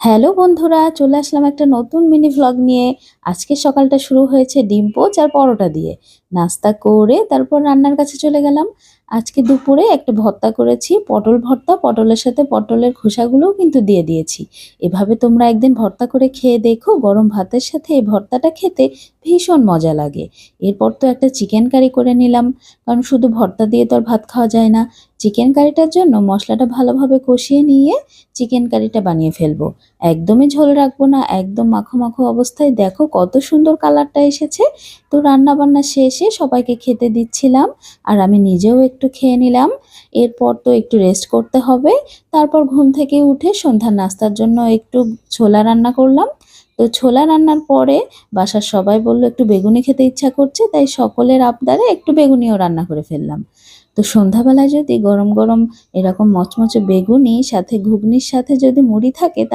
Hello বন্ধুরা, চলে আসলাম একটা নতুন মিনি ভ্লগ নিয়ে। আজকে সকালটা শুরু হয়েছে ডিম পোচ আর পরোটা দিয়ে। নাস্তা করে তারপর রান্নার কাছে চলে গেলাম। আজকে দুপুরে একটা ভর্তা করেছি, পটল ভর্তা। পটলের সাথে পটলের খোসাগুলোও কিন্তু দিয়ে দিয়েছি। এভাবে তোমরা একদিন ভর্তা করে খেয়ে দেখো, গরম ভাতের সাথে এই ভর্তাটা খেতে ভীষণ মজা লাগে। এরপর তো একটা চিকেন কারি করে নিলাম, কারণ শুধু ভর্তা দিয়ে তো আর ভাত খাওয়া যায় না। চিকেন কারিটার জন্য মশলাটা ভালোভাবে কষিয়ে নিয়ে চিকেন কারিটা বানিয়ে ফেলবো। একদমই ঝোল রাখবো না, একদম মাখো মাখো অবস্থায়। দেখো কত সুন্দর কালারটা এসেছে। তো রান্না বান্না শেষে সবাইকে খেতে দিচ্ছিলাম, আর আমি নিজেও একটু খেয়ে নিলাম। এরপর তো একটু রেস্ট করতে হবে। তারপর ঘুম থেকে উঠে সন্ধ্যার নাস্তার জন্য একটু ছোলা রান্না করলাম। তো ছোলা রান্নার পরে বাসার সবাই বলল একটু বেগুনি খেতে ইচ্ছা করছে, তাই সকলের আবদারে একটু বেগুনিও রান্না করে ফেললাম। তো সন্ধ্যাবেলায় যদি গরম গরম এরকম মচমচে বেগুনি সাথে ঘুগনির সাথে যদি মুড়ি থাকে, তাহলে